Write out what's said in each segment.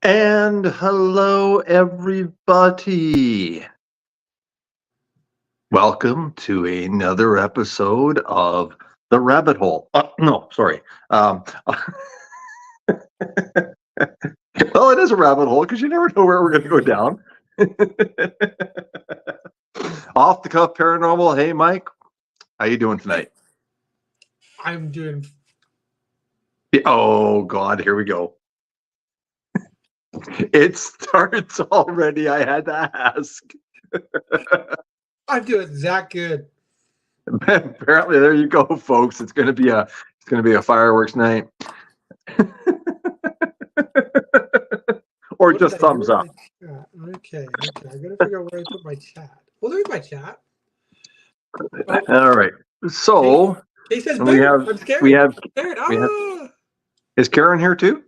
And hello, everybody. Welcome to another episode of The Rabbit Hole. No, sorry. Well, it is a rabbit hole because you never know where we're going to go down. Off the Cuff Paranormal. Hey, Mike. How you doing tonight? I'm doing. Oh, God. Here we go. It starts already. I had to ask. I'm doing that good. Apparently, there you go, folks. It's going to be a fireworks night, or What just did I thumbs do up. with my chat? Okay. I gotta figure out where I put my chat. Well, there's my chat. Oh, All right. So he says, we "Bear, have I'm scared. we have I'm scared." we have. Ah! Is Karen here too?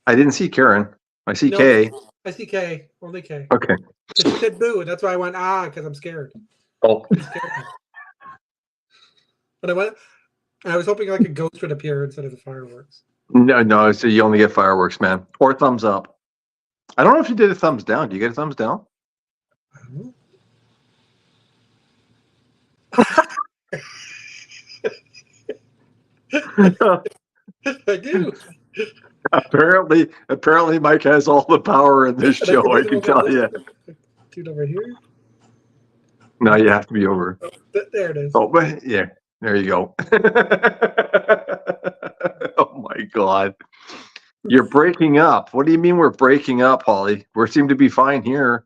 I didn't see Karen. I see No, Kay. I see K. Only K. Okay. She said boo, and that's why I went because I'm scared. Oh. She scared me. But I was hoping like a ghost would appear instead of the fireworks. No. So you only get fireworks, man, or thumbs up. I don't know if you did a thumbs down. Do you get a thumbs down? I do. Apparently, Mike has all the power in this show. I can tell you. Dude, over here. No, you have to be over. Oh, there it is. Oh, but yeah, there you go. Oh my God, you're breaking up. What do you mean we're breaking up, Holly? We seem to be fine here.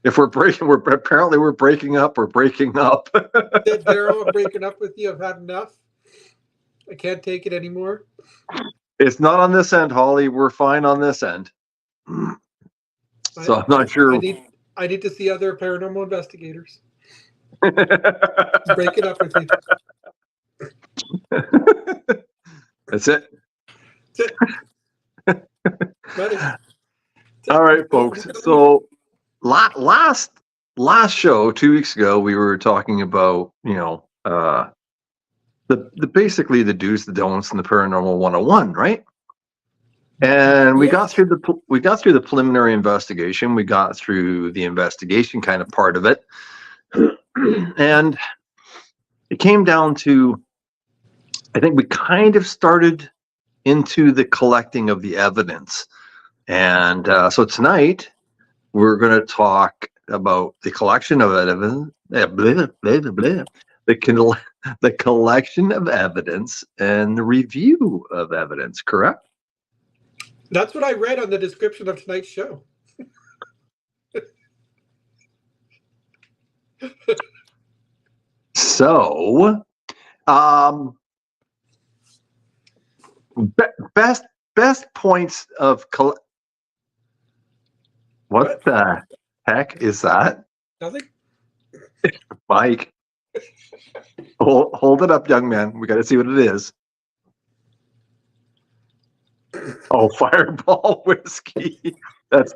If we're breaking, we're breaking up. We're breaking up. Darryl, I'm breaking up with you. I've had enough. I can't take it anymore. It's not on this end, Holly. We're fine on this end. So I'm not sure. I need to see other paranormal investigators. Break it up with me. That's it. That's it. All right, folks. So last show 2 weeks ago, we were talking about the basically the do's, the don'ts, and the paranormal 101, right? And we got through the preliminary investigation. We got through the investigation kind of part of it, and it came down to, I think we kind of started into the collecting of the evidence. And so tonight we're going to talk about the collection of evidence, the collection of evidence and the review of evidence, correct? That's what I read on the description of tonight's show. So, best points of what the heck is that? Nothing. Mike, hold it up, young man. We got to see what it is. Oh, Fireball whiskey. That's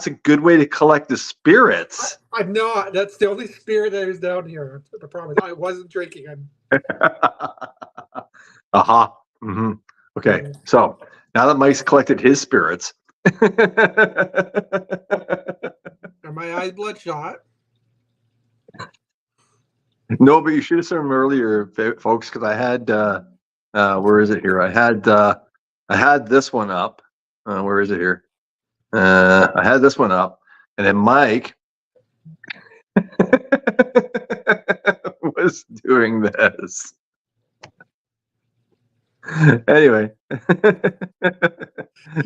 a good way to collect the spirits. I'm not. That's the only spirit that is down here. I promise. I wasn't drinking. Aha. Mm-hmm. Okay. So now that Mike's collected his spirits. Are my eyes bloodshot? No, but you should have seen them earlier, folks, because I had where is it here? I had this one up. Where is it here? I had this one up, and then Mike was doing this. Anyway,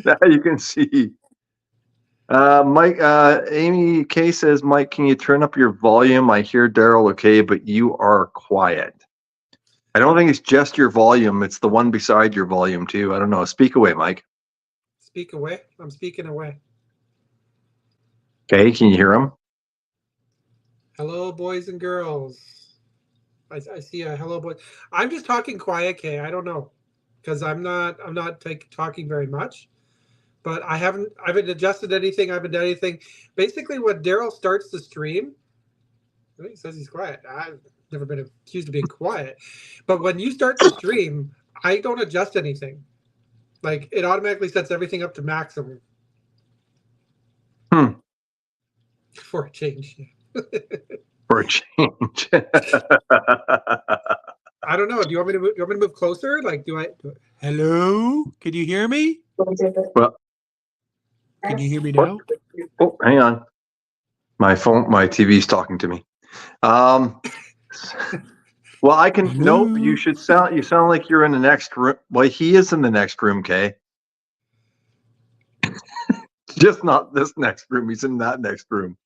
now you can see. Mike, Amy K says, Mike, can you turn up your volume? I hear Darryl okay, but you are quiet. I don't think it's just your volume. It's the one beside your volume, too. I don't know. Speak away, Mike. Speak away. I'm speaking away. Okay, can you hear him? Hello, boys and girls. I see a hello, boy. I'm just talking quiet, Kay. I don't know, because I'm not talking very much. But I haven't adjusted anything. I haven't done anything. Basically, when Darryl starts the stream, he says he's quiet. I've never been accused of being quiet. But when you start the stream, I don't adjust anything. Like it automatically sets everything up to maximum. For a change. For a change. I don't know. Do you want me to move, move closer? Like, hello? Can you hear me? Well, can you hear me now? Oh, hang on. My TV's talking to me. Well, I can. Hello? Nope. You sound like you're in the next room. Well, he is in the next room, Kay. Just not this next room. He's in that next room.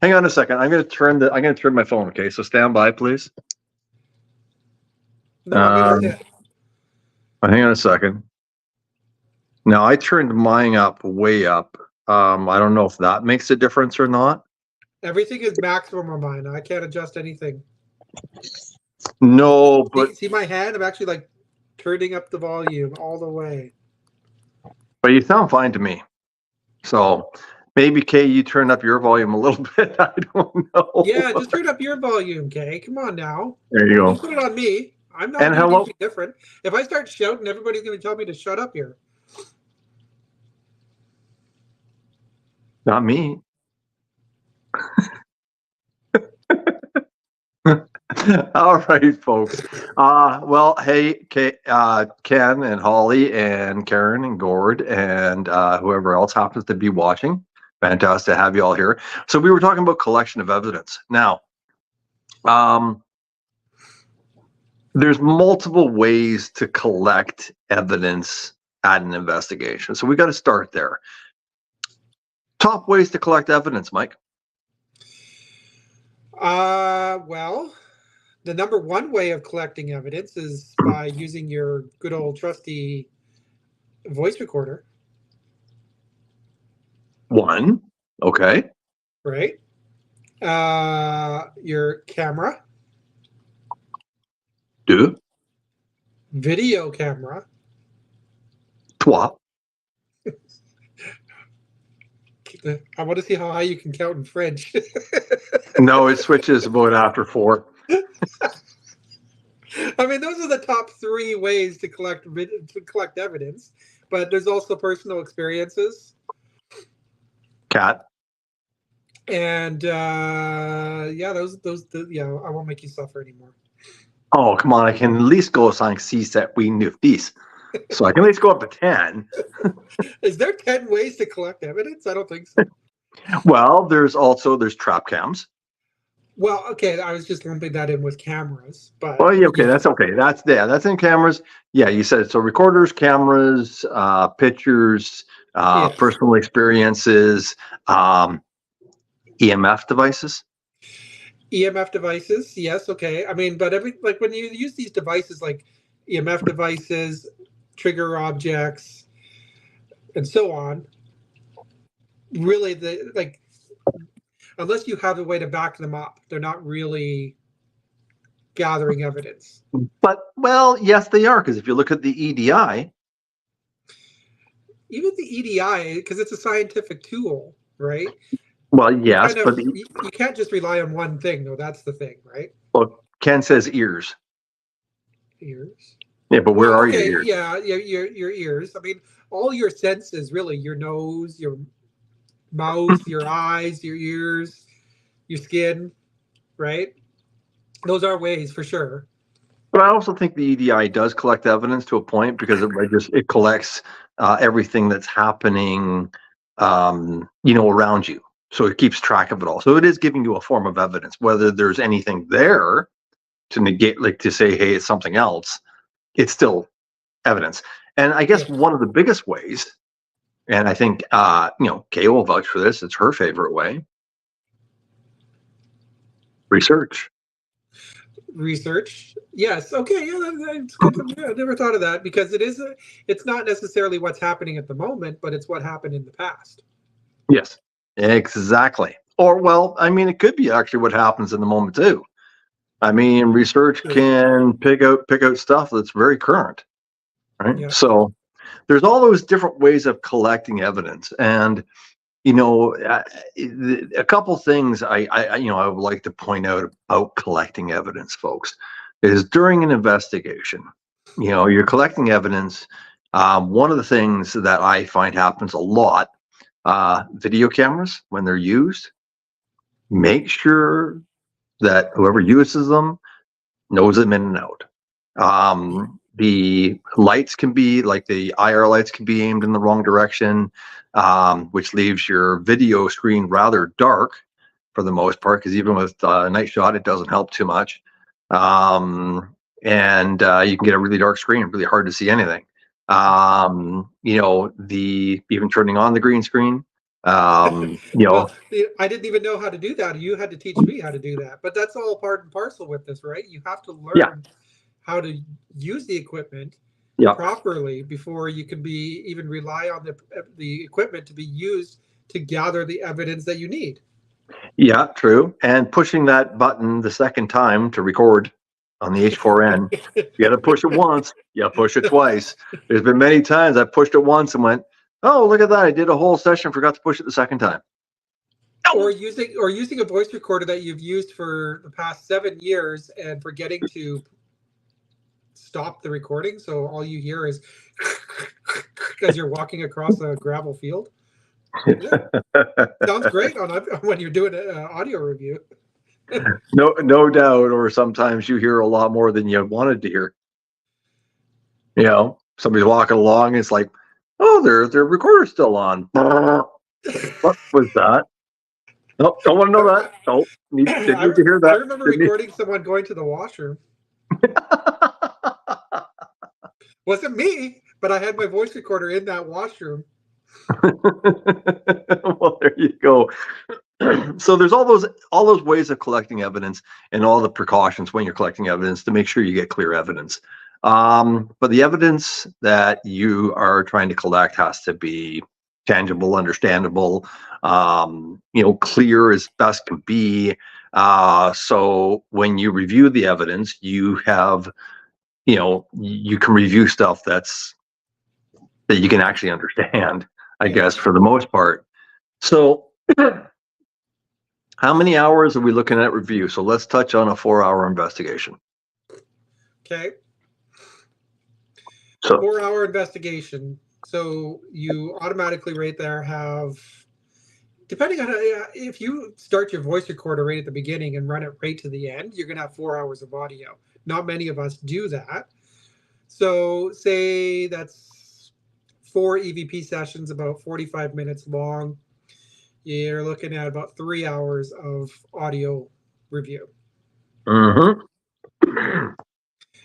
Hang on a second. I'm going to turn my phone. Okay, so stand by, please. No, I'm gonna hang on a second. Now I turned mine up way up. I don't know if that makes a difference or not. Everything is maximum on mine. I can't adjust anything. No, but see my hand? I'm actually like turning up the volume all the way. But you sound fine to me. So maybe Kay, you turn up your volume a little bit. I don't know. Yeah, just turn up your volume, Kay. Come on now. There you go. Don't put it on me. I'm not doing anything different. If I start shouting, everybody's going to tell me to shut up here. Not me. All right, folks. Well, hey, Ken and Holly and Karen and Gord and whoever else happens to be watching. Fantastic to have you all here. So we were talking about collection of evidence. Now, there's multiple ways to collect evidence at an investigation. So we got to start there. Top ways to collect evidence, Mike? Well, the number one way of collecting evidence is by using your good old trusty voice recorder. One, okay. Right. Your camera. Deux. Video camera. Trois. I want to see how high you can count in French. No, it switches about after 4. I mean, those are the top 3 ways to collect evidence, but there's also personal experiences. Cat. And yeah, those yeah, I won't make you suffer anymore. Oh, come on! I can at least go 5, 6, 7, 8, 9, 10. So I can at least go up to 10. Is there 10 ways to collect evidence? I don't think so. Well, there's trap cams. Well, okay, I was just lumping that in with cameras, but well, yeah, okay, that's okay. That's in cameras. Yeah, you said it. So recorders, cameras, pictures, personal experiences, EMF devices. EMF devices, yes, okay. I mean, but when you use these devices like EMF devices, trigger objects, and so on, really unless you have a way to back them up, they're not really gathering evidence. But, well, yes, they are, because if you look at the EDI. Even the EDI, because it's a scientific tool, right? Well, yes, but you can't just rely on one thing, though. That's the thing, right? Well, Ken says ears. Ears? Yeah, but where are your ears? Yeah, your ears. I mean, all your senses, really, your nose, your mouth, your eyes, your ears, your skin, right? Those are ways for sure. But I also think the EDI does collect evidence to a point, because it collects everything that's happening, around you. So it keeps track of it all. So it is giving you a form of evidence. Whether there's anything there to negate, like to say, hey, it's something else, it's still evidence. And I guess one of the biggest ways, and I think, Kay will vouch for this, it's her favorite way. Research. Yes. Okay. Yeah, that's good. I never thought of that, because it's not necessarily what's happening at the moment, but it's what happened in the past. Yes, exactly. Or, well, I mean, it could be actually what happens in the moment too. I mean, research can pick out stuff that's very current, right? Yeah. So there's all those different ways of collecting evidence. And a couple things I would like to point out about collecting evidence, folks, is during an investigation, you're collecting evidence, One of the things that I find happens a lot, video cameras, when they're used, make sure that whoever uses them knows them in and out. The lights can be, like the IR lights can be aimed in the wrong direction, which leaves your video screen rather dark for the most part, because even with night shot, it doesn't help too much. And you can get a really dark screen, really hard to see anything. Even turning on the green screen, Well, I didn't even know how to do that. You had to teach me how to do that. But that's all part and parcel with this, right? You have to learn yeah, how to use the equipment yeah, properly before you can even rely on the equipment to be used to gather the evidence that you need. yeah, true. And pushing that button the second time to record on the H4n, you got to push it once, you push it twice. There's been many times I pushed it once and went, "Oh, look at that! I did a whole session, forgot to push it the second time." Or using a voice recorder that you've used for the past 7 years and forgetting to stop the recording, so all you hear is as you're walking across a gravel field. Yeah. Sounds great on when you're doing an audio review. No doubt. Or sometimes you hear a lot more than you wanted to hear. Somebody's walking along, and it's like, "Oh, their recorder's still on." What was that? No, don't want to know that. No, didn't need to hear I that. remember Didn't need- recording someone going to the washroom. Wasn't me, but I had my voice recorder in that washroom. Well, there you go. So there's all those ways of collecting evidence, and all the precautions when you're collecting evidence to make sure you get clear evidence. But the evidence that you are trying to collect has to be tangible, understandable, clear as best can be. So when you review the evidence, you have, you can review stuff that you can actually understand, I guess, for the most part. So how many hours are we looking at review? So let's touch on a 4-hour investigation. Okay. So 4-hour investigation. So you automatically right there have, depending on if you start your voice recorder right at the beginning and run it right to the end, you're going to have 4 hours of audio. Not many of us do that. So say that's 4 EVP sessions, about 45 minutes long. You're looking at about 3 hours of audio review. mm-hmm.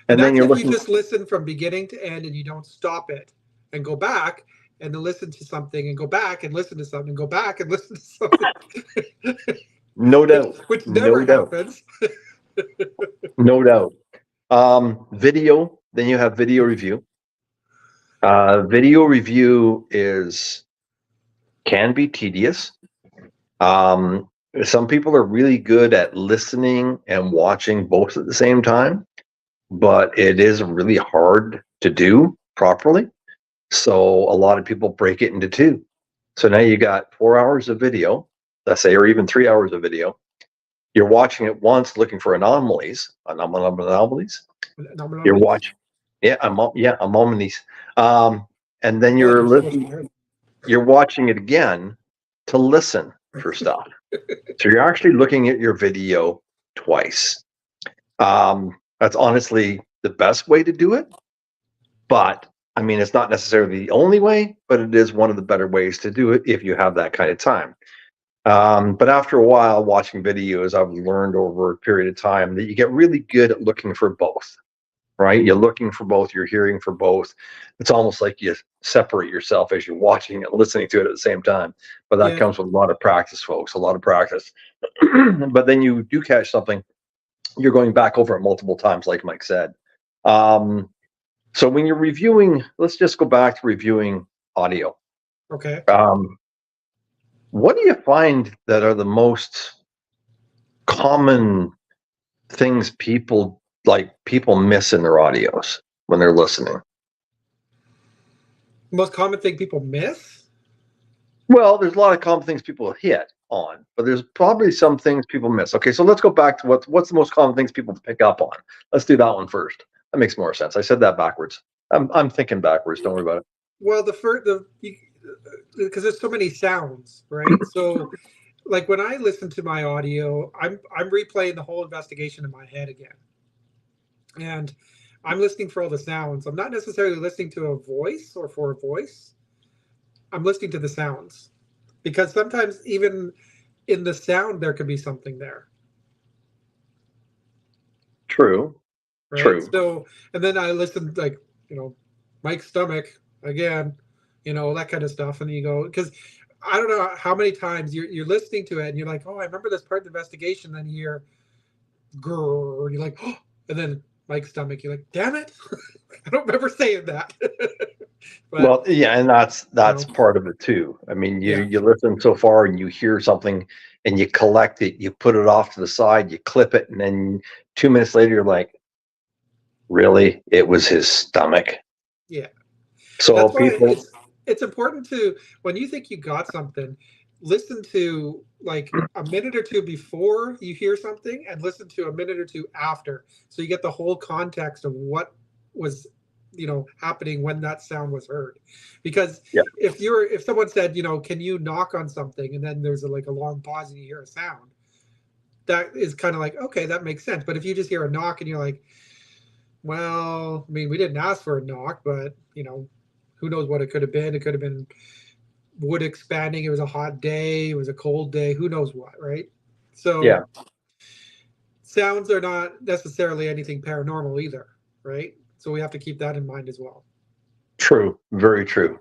And then that's you're if looking. you just listen from beginning to end and you don't stop it and go back and then listen to something and go back and listen to something and go back and listen to something. No doubt. Which never happens. No doubt. Video, then you have video review. Video review can be tedious. Some people are really good at listening and watching both at the same time, but it is really hard to do properly. So a lot of people break it into two. So now you got 4 hours of video, let's say, or even 3 hours of video. You're watching it once, looking for anomalies. You're watching, anomalies. And then you're watching it again to listen for stuff. So you're actually looking at your video twice. That's honestly the best way to do it. But I mean, it's not necessarily the only way, but it is one of the better ways to do it if you have that kind of time. But after a while watching videos, I've learned over a period of time that you get really good at looking for both, right? You're looking for both, you're hearing for both. It's almost like you separate yourself as you're watching and listening to it at the same time. But that comes with a lot of practice, folks, a lot of practice. But then you do catch something, you're going back over it multiple times, like Mike said. So when you're reviewing, let's just go back to reviewing audio. Okay. What do you find that are the most common things people miss in their audios when they're listening? Most common thing people miss? Well, there's a lot of common things people hit on, but there's probably some things people miss. Okay, so let's go back to what's the most common things people pick up on. Let's do that one first. That makes more sense. I said that backwards. I'm thinking backwards. Don't worry about it. Well, because there's so many sounds, right? So, like when I listen to my audio, I'm replaying the whole investigation in my head again, and I'm listening for all the sounds. I'm not necessarily listening to a voice or for a voice. I'm listening to the sounds because sometimes even in the sound there could be something there, True. right? True. So, and then I listen like, you know, Mike's stomach again, that kind of stuff, and you go because I don't know how many times you're listening to it and you're like, oh, I remember this part of the investigation. Then you hear grrr, and you're like, oh, and then Mike's stomach, you're like, damn it, I don't remember saying that. But Well, yeah, and that's you that's know, part of it too. I mean, you yeah, you listen so far and you hear something and you collect it, you put it off to the side, you clip it, and then 2 minutes later you're like, really? It was his stomach. yeah. So That's why people, it's important to when you think you got something, listen to like a minute or two before you hear something and listen to a minute or two after so you get the whole context of what was happening when that sound was heard. Because yeah, if someone said, can you knock on something, and then there's like a long pause and you hear a sound, that is kind of like, okay, that makes sense. But if you just hear a knock and you're like, well, I mean, we didn't ask for a knock, but who knows what it could have been. It could have been wood expanding. It was a hot day. It was a cold day. Who knows what, right? yeah, So sounds are not necessarily anything paranormal either, right? So we have to keep that in mind as well. true, very true.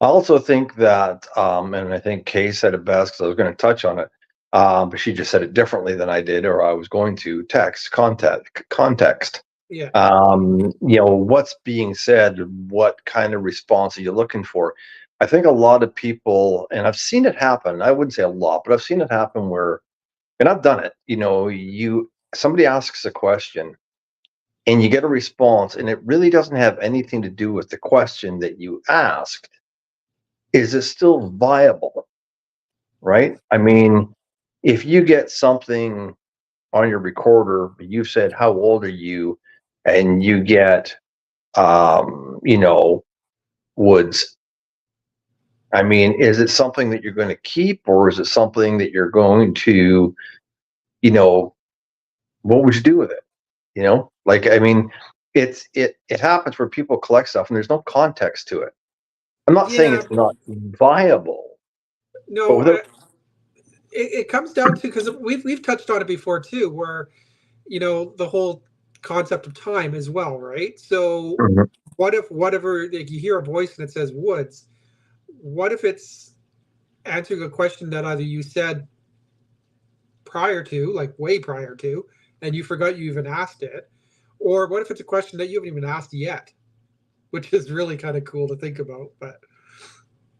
I also think that, and I think Kay said it best because I was going to touch on it, but she just said it differently than I did, or I was going to context. Yeah. What's being said, what kind of response are you looking for? I think a lot of people, and I've seen it happen. I wouldn't say a lot, but I've seen it happen where, and I've done it. Somebody asks a question and you get a response, and it really doesn't have anything to do with the question that you asked. Is it still viable? Right? I mean, if you get something on your recorder, you've said, "How old are you?" and you get, Woods. I mean, is it something that you're going to keep, or is it something that you're going to, you know, what would you do with it? Like, I mean, it happens where people collect stuff and there's no context to it. I'm not saying Yeah. it's not viable, but No, without, it comes down to because we've touched on it before too, where the whole concept of time as well, right? So Mhm. what if whatever like you hear a voice and it says Woods, what if it's answering a question that either you said prior to, like way prior to, and you forgot you even asked it, or what if it's a question that you haven't even asked yet, which is really kind of cool to think about. But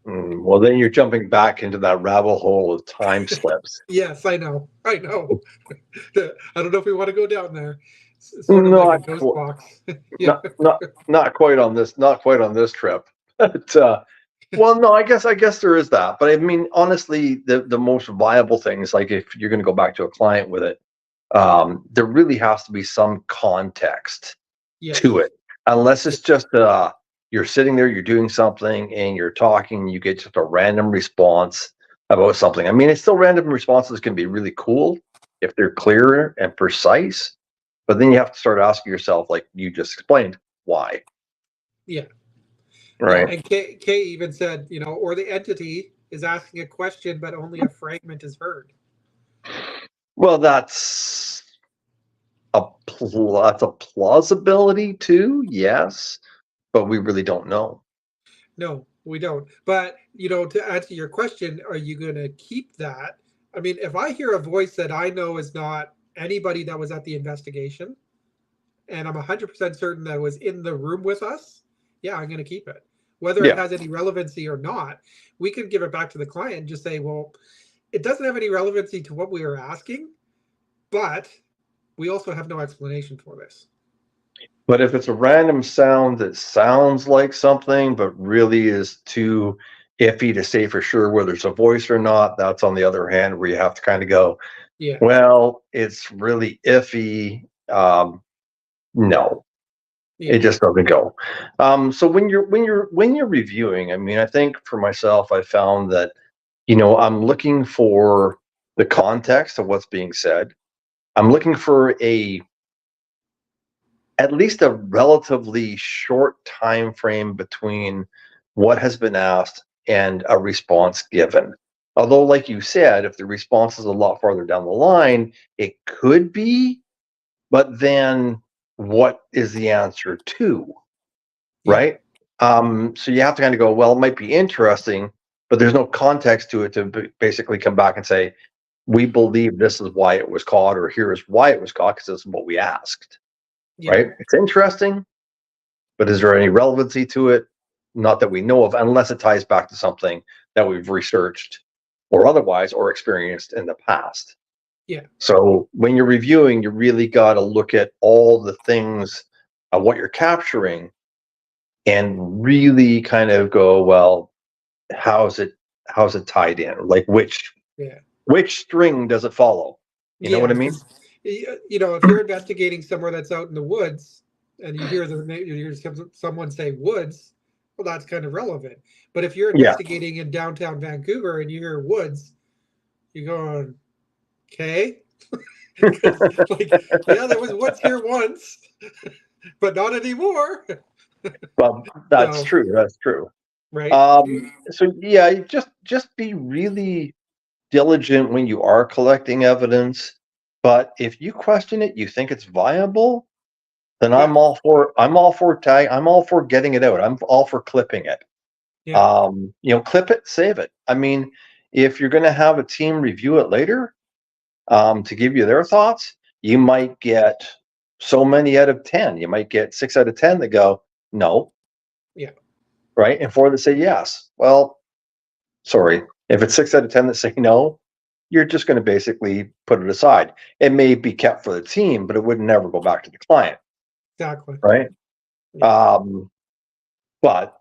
Well, then you're jumping back into that rabbit hole of time slips. yes, I know. I don't know if we want to go down there. It's sort of like a Not, ghost qu- box. Yeah, not quite on this, not quite on this trip. But well, no, I guess there is that. But I mean, honestly, the most viable things, like if you're going to go back to a client with it, there really has to be some context to yes, it, unless yeah, it's just you're sitting there, you're doing something, and you're talking, and you get just a random response about something. I mean, it's still random responses can be really cool if they're clear and precise, but then you have to start asking yourself, like you just explained, why, yeah, yeah. right? And Kay even said, or the entity is asking a question, but only a fragment is heard. Well, that's a plausibility too, yes, but we really don't know. No, we don't. But, to answer your question, are you going to keep that? I mean, if I hear a voice that I know is not anybody that was at the investigation, and I'm 100% certain that was in the room with us, yeah, I'm going to keep it. Whether it Yeah. has any relevancy or not, we can give it back to the client and just say, well, it doesn't have any relevancy to what we were asking, but we also have no explanation for this. But if it's a random sound that sounds like something, but really is too iffy to say for sure whether it's a voice or not, that's on the other hand where you have to kind of go, Yeah. well, it's really iffy. No. Yeah. It just doesn't go. So when you're reviewing, I mean, I think for myself, I found that, I'm looking for the context of what's being said. I'm looking for at least a relatively short time frame between what has been asked and a response given. Although, like you said, if the response is a lot farther down the line, it could be, but then what is the answer to? Yeah. Right? So you have to kind of go, well, it might be interesting, but there's no context to it to basically come back and say, we believe this is why it was caught, or here is why it was caught, because this is what we asked. Yeah. Right? It's interesting, but is there any relevancy to it? Not that we know of, unless it ties back to something that we've researched or otherwise or experienced in the past. Yeah. So when you're reviewing, you really got to look at all the things of what you're capturing and really kind of go, well, how's it tied in? Like Yeah. which string does it follow? You know what Yeah. I mean? If you're investigating somewhere that's out in the woods and you hear someone say woods, well, that's kind of relevant. But if you're Yeah. investigating in downtown Vancouver and you hear woods, you're going, okay. Like, yeah, there was woods here once, but not anymore. Well, that's So, true. That's true. right. So yeah, just be really diligent when you are collecting evidence. But if you question it, you think it's viable, then Yeah. I'm all for getting it out. I'm all for clipping it. Yeah. Clip it, save it. I mean, if you're going to have a team review it later, to give you their thoughts, you might get so many out of 10. You might get 6 out of 10 that go, no, Yeah. right? And 4 that say yes. Well, sorry. If it's 6 out of 10 that say no, you're just going to basically put it aside. It may be kept for the team, but it would never go back to the client, Exactly. right? Yeah. But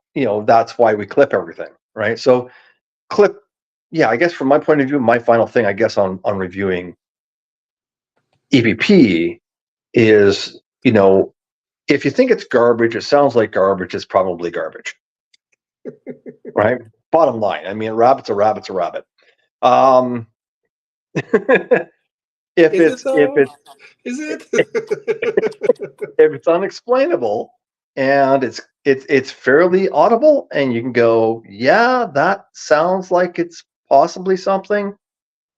that's why we clip everything, right? So clip, yeah, I guess from my point of view, my final thing, I guess, on reviewing EVP is, if you think it's garbage, it sounds like garbage, it's probably garbage, right? Bottom line. I mean, a rabbit's a rabbit's a rabbit. Um, if Is it it's if though? it's Is it? if it's unexplainable and it's fairly audible and you can go, yeah, that sounds like it's possibly something,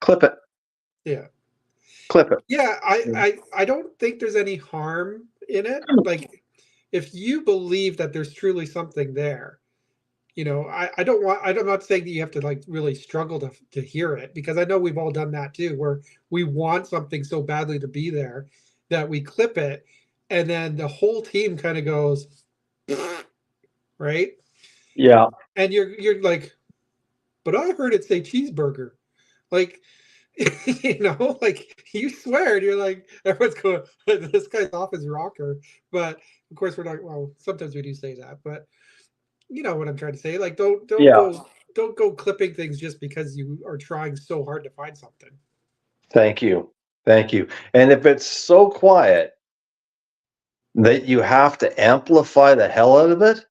clip it. Yeah. Clip it. Yeah, I don't think there's any harm in it. Like, if you believe that there's truly something there, I don't want. I'm not saying that you have to like really struggle to hear it, because I know we've all done that too, where we want something so badly to be there that we clip it, and then the whole team kind of goes, right, Yeah. and you're like, but I heard it say cheeseburger, like. Like you swear, and you're like, everyone's going, this guy's off his rocker. But of course, we're not. Well, sometimes we do say that, but you know what I'm trying to say. Like, Yeah. don't go clipping things just because you are trying so hard to find something. Thank you. Thank you. And if it's so quiet that you have to amplify the hell out of it,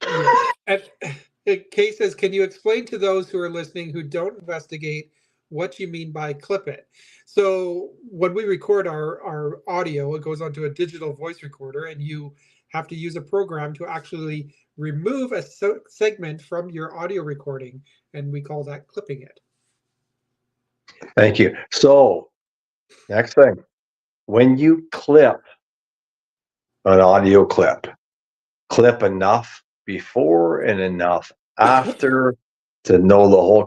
Yeah. And Kay says, can you explain to those who are listening who don't investigate what you mean by clip it? So when we record our audio, it goes onto a digital voice recorder, and you have to use a program to actually remove a segment from your audio recording, and we call that clipping it. thank you. So, next thing, when you clip an audio clip enough before and enough after to know the whole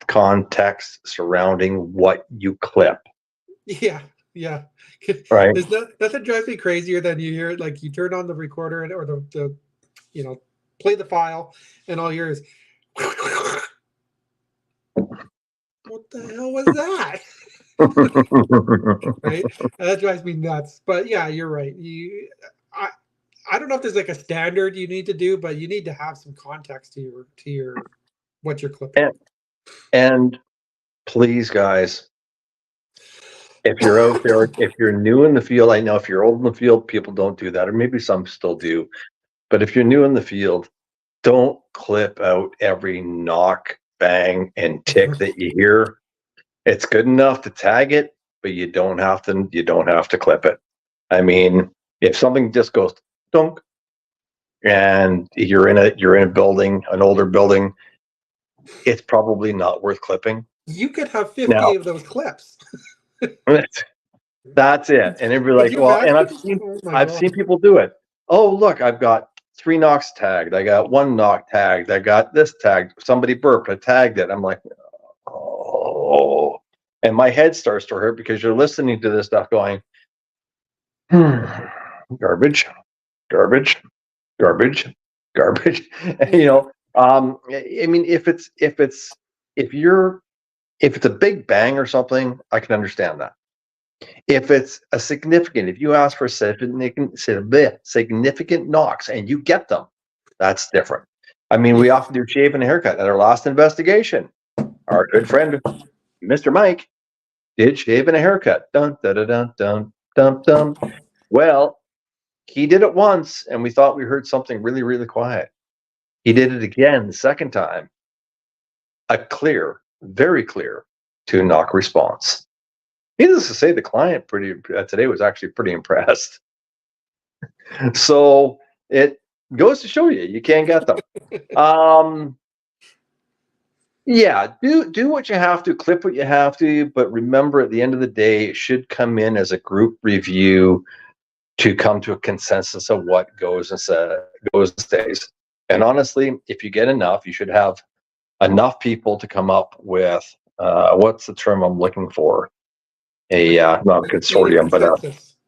context surrounding what you clip, Yeah, yeah. right? There's nothing drives me crazier than you hear, like, you turn on the recorder or the play the file, and all you hear is, what the hell was that? Right? And that drives me nuts. But yeah, you're right. I, I don't know if there's like a standard you need to do, but you need to have some context to your what you're clipping. and, and please, guys, If you're out there, if you're new in the field, I know if you're old in the field, people don't do that, or maybe some still do. But if you're new in the field, don't clip out every knock, bang, and tick that you hear. It's good enough to tag it, but you don't have to. You don't have to clip it. I mean, if something just goes dunk, and you're in a building, an older building, it's probably not worth clipping. You could have 50 Now, of those clips. that's it. And it'd be Could like, you well, and I've imagine? seen Oh my I've God. seen people do it. Oh, look, I've got 3 knocks tagged. I got 1 knock tagged. I got this tagged. Somebody burped. I tagged it. I'm like, oh. And my head starts to hurt because you're listening to this stuff going, garbage, garbage, garbage, garbage. I mean, if it's a big bang or something, I can understand that. If it's a significant, if you ask for significant knocks and you get them, that's different. I mean, we often do shave and a haircut. At our last investigation, our good friend Mr. Mike did shave and a haircut. Dun dun dun dun dun dun dun. Well, he did it once, and we thought we heard something really, really quiet. He did it again the second time. A clear, very clear 2-knock response. Needless to say, the client today was actually pretty impressed. So it goes to show you can't get them. Yeah, do what you have to, clip what you have to, but remember at the end of the day, it should come in as a group review to come to a consensus of what goes and stays. And honestly, if you get enough, you should have enough people to come up with what's the term I'm looking for? Not a consortium, but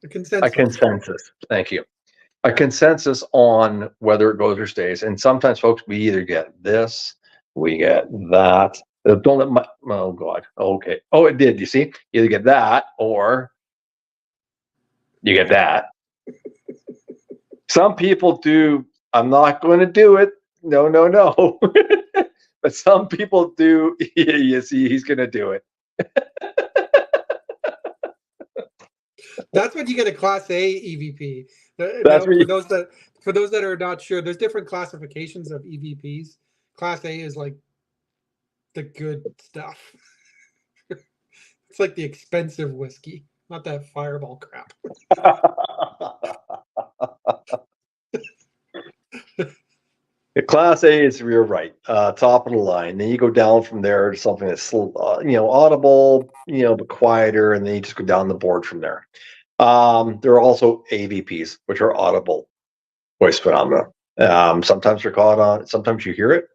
a consensus. Thank you. A consensus on whether it goes or stays. And sometimes, folks, we either get this, we get that. Don't let my, oh God, okay. Oh, it did. You see, either get that or you get that. Some people do. I'm not going to do it. No, no, no. But some people do. You see, he's going to do it. That's when you get a Class A EVP. That's Now, what for those that are not sure, there's different classifications of EVPs. Class A is like the good stuff. It's like the expensive whiskey, not that Fireball crap. The Class A is, you're right, top of the line. Then you go down from there to something that's audible, but quieter, and then you just go down the board from there. There are also AVPs, which are audible voice phenomena. Sometimes they're caught on. Sometimes you hear it,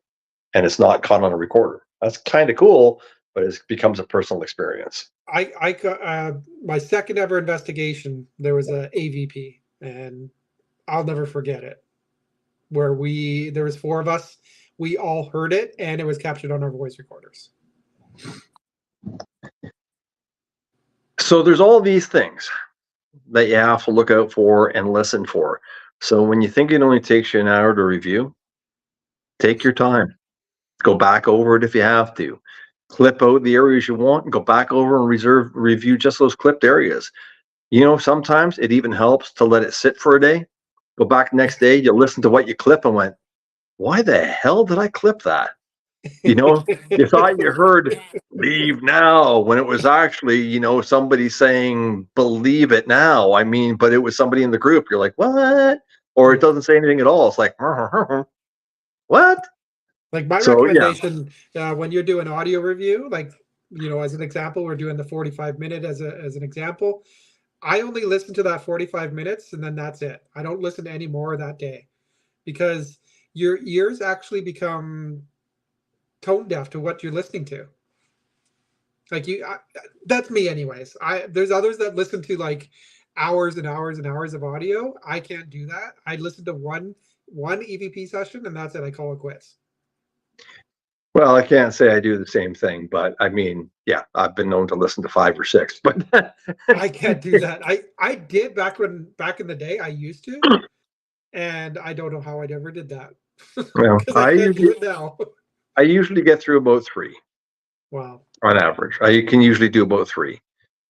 and it's not caught on a recorder. That's kind of cool, but it becomes a personal experience. My second ever investigation, there was a AVP, and I'll never forget it. Where there was 4 of us, we all heard it, and it was captured on our voice recorders. So there's all these things that you have to look out for and listen for. So when you think it only takes you an hour to review, take your time. Go back over it if you have to. Clip out the areas you want and go back over and review just those clipped areas. Sometimes it even helps to let it sit for a day. Go back the next day, you listen to what you clip and went, why the hell did I clip that? You thought you heard leave now when it was actually, somebody saying believe it now. I mean, but it was somebody in the group. You're like, what? Or it doesn't say anything at all. It's like, what? Like my recommendation, when you're doing audio review, like, as an example, we're doing the 45-minute as an example. I only listen to that 45 minutes and then that's it. I don't listen to any more that day because your ears actually become tone deaf to what you're listening to. Like that's me anyways. There's others that listen to like hours and hours and hours of audio. I can't do that. I listen to one EVP session and that's it. I call it quits. Well, I can't say I do the same thing, but I mean, yeah, I've been known to listen to 5 or 6, but I can't do that. I did back in the day. I used to, and I don't know how I ever did that. Well, I can't do it now. I usually get through about 3. Wow. On average, I can usually do about 3.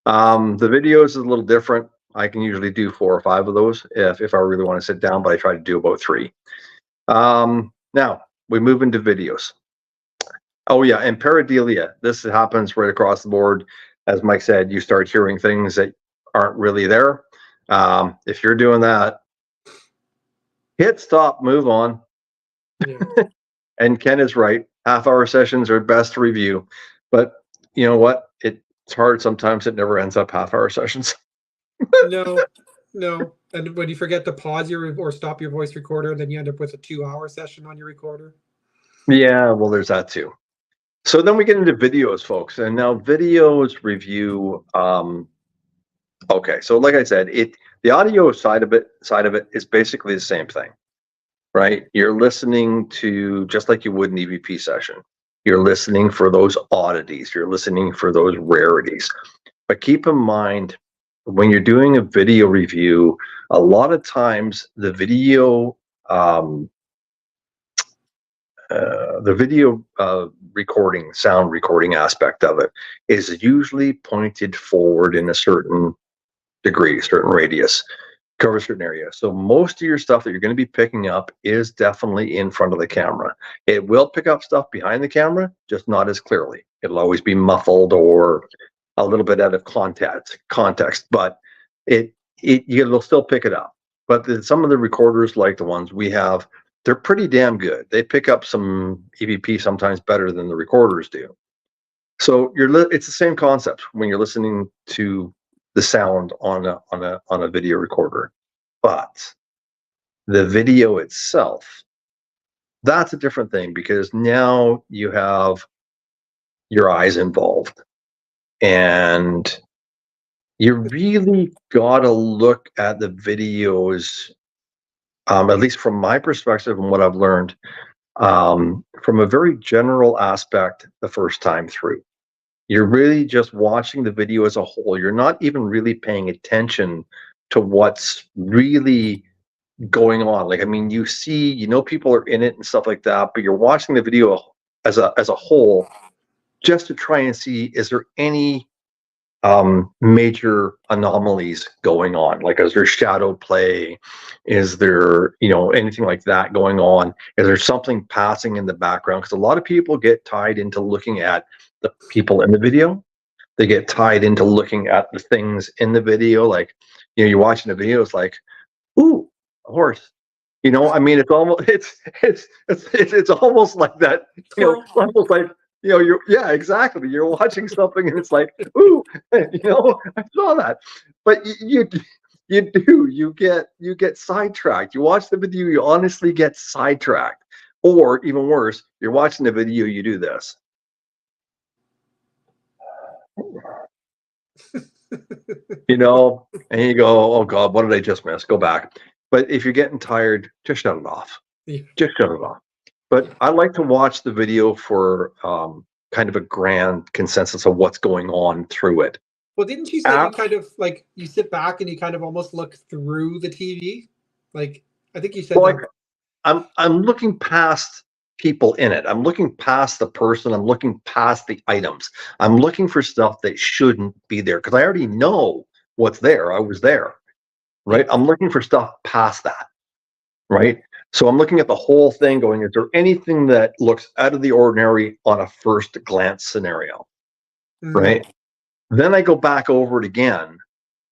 The videos is a little different. I can usually do 4 or 5 of those if I really want to sit down, but I try to do about 3. Now we move into videos. Oh yeah, and pareidolia. This happens right across the board. As Mike said, you start hearing things that aren't really there. If you're doing that, hit stop, move on. Yeah. And Ken is right. Half-hour sessions are best to review, but you know what? It's hard sometimes. It never ends up half-hour sessions. No, no. And when you forget to pause your or stop your voice recorder, then you end up with a 2-hour session on your recorder. Yeah, well, there's that too. So then we get into videos, folks, and now videos review. Okay, so like I said, the audio side of it is basically the same thing, right? You're listening to just like you would an EVP session. You're listening for those oddities. You're listening for those rarities. But keep in mind, when you're doing a video review, a lot of times the video recording, sound recording aspect of it is usually pointed forward in a certain degree, certain radius, cover a certain area. So most of your stuff that you're going to be picking up is definitely in front of the camera. It will pick up stuff behind the camera, just not as clearly. It'll always be muffled or a little bit out of context, but it'll still pick it up. But some of the recorders, like the ones we have, they're pretty damn good. They pick up some EVP sometimes better than the recorders do. So it's the same concept when you're listening to the sound on a video recorder, but the video itself, that's a different thing because now you have your eyes involved, and you really gotta look at the videos, at least from my perspective and what I've learned, from a very general aspect the first time through. You're really just watching the video as a whole. You're not even really paying attention to what's really going on. Like, I mean, people are in it and stuff like that, but you're watching the video as a whole just to try and see, is there any major anomalies going on? Like, is there shadow play? Is there, anything like that going on? Is there something passing in the background? Because a lot of people get tied into looking at the people in the video. They get tied into looking at the things in the video. Like, you're watching the video, it's like, ooh, a horse. I mean, it's almost it's almost like that. Almost like, yeah, exactly. You're watching something and it's like, ooh, I saw that. But you get sidetracked. You watch the video, you honestly get sidetracked. Or even worse, you're watching the video, you do this. And you go, oh God, what did I just miss? Go back. But if you're getting tired, just shut it off. Yeah. Just shut it off. But I like to watch the video for kind of a grand consensus of what's going on through it. Well, didn't you say you kind of like you sit back and you kind of almost look through the TV? Like, I think you said that. I'm looking past people in it. I'm looking past the person. I'm looking past the items. I'm looking for stuff that shouldn't be there because I already know what's there. I was there, right? I'm looking for stuff past that, right? So I'm looking at the whole thing going, is there anything that looks out of the ordinary on a first glance scenario, right? Then I go back over it again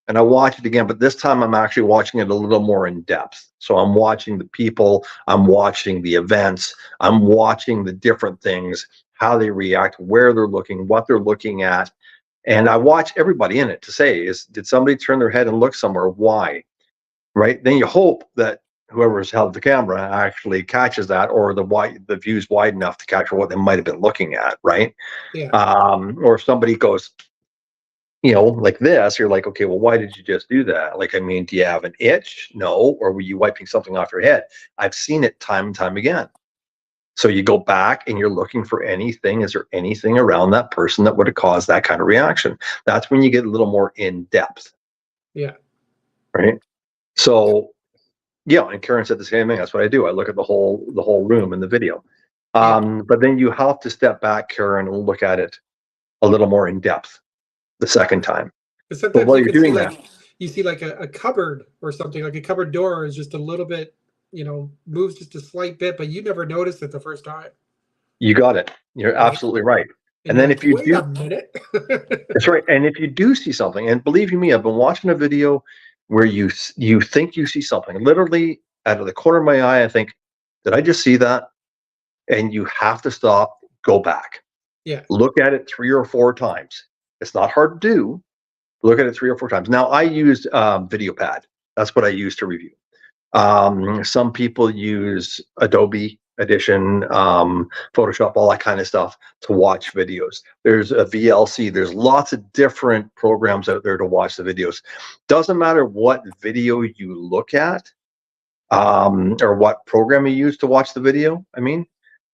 and I watch it again, but this time I'm actually watching it a little more in depth. So I'm watching the people, I'm watching the events, I'm watching the different things, how they react, where they're looking, what they're looking at. And I watch everybody in it to say, did somebody turn their head and look somewhere? Why? Right? Then you hope that whoever's held the camera actually catches that, or the view's wide enough to capture what they might have been looking at, right? Yeah. Or if somebody goes, like this, you're like, okay, well, why did you just do that? Like, I mean, do you have an itch? No. Or were you wiping something off your head? I've seen it time and time again. So you go back and you're looking for anything. Is there anything around that person that would have caused that kind of reaction? That's when you get a little more in depth. Yeah. Right. So, yeah. And Karen said the same thing. That's what I do. I look at the whole room in the video. But then you have to step back, Karen, and look at it a little more in depth the second time. Because But sometimes while you're doing that, you see like a cupboard or something, like a cupboard door is just a little bit, moves just a slight bit, but you never noticed it the first time, you got it. You're right? absolutely right. And And you're then like, if you wait a do, minute. that's right. And if you do see something, and believe you me, I've been watching a video where you think you see something, literally out of the corner of my eye, I think, did I just see that? And you have to stop, go back, Yeah. look at it 3 or 4 times. It's not hard to do. Look at it 3 or 4 times. Now I used VideoPad. That's what I use to review. Some people use Adobe Edition, Photoshop, all that kind of stuff to watch videos. There's a VLC. There's lots of different programs out there to watch the videos. Doesn't matter what video you look at, or what program you use to watch the video. I mean,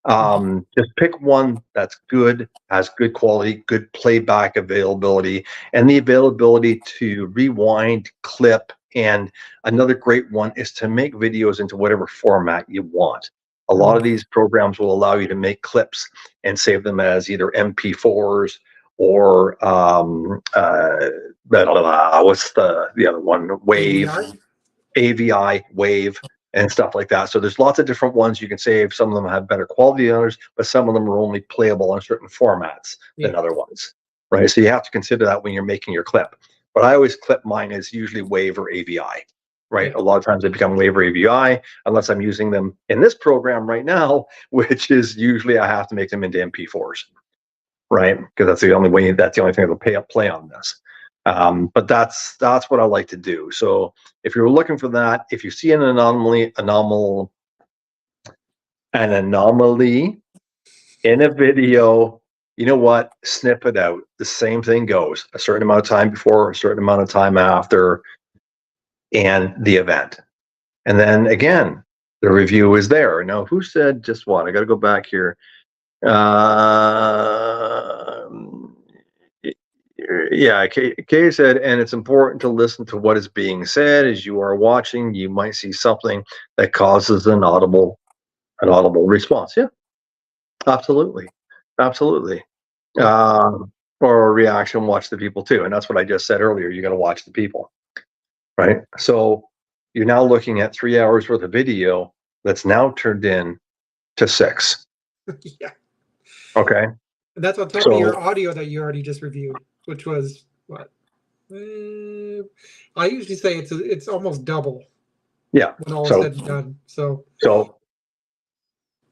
just pick one that's good, has good quality, good playback availability, and the availability to rewind, clip. And another great one is to make videos into whatever format you want. A lot of these programs will allow you to make clips and save them as either MP4s or what's the other one? Wave, AVI, Wave, and stuff like that. So there's lots of different ones you can save. Some of them have better quality than others, but some of them are only playable on certain formats than other ones, right? So you have to consider that when you're making your clip. But I always clip mine as usually Wave or AVI, right? A lot of times they become Wave or AVI unless I'm using them in this program right now, which is usually I have to make them into MP4s, right? Because that's the only way. That's the only thing that'll play on this. But that's what I like to do. So if you're looking for that, if you see an anomaly in a video, you know what? Snip it out. The same thing goes. A certain amount of time before, a certain amount of time after, and the event. And then again, the review is there. Now, who said just what? I got to go back here. Yeah, Kay said, and it's important to listen to what is being said as you are watching. You might see something that causes an audible response. Yeah, absolutely, absolutely. Or a reaction. Watch the people too, and that's what I just said earlier. You got to watch the people, right? So you're now looking at 3 hours worth of video that's now turned in to 6. Yeah. Okay. And that's on top of your audio that you already just reviewed, which was what? I usually say it's almost double. Yeah. When all is said and done. So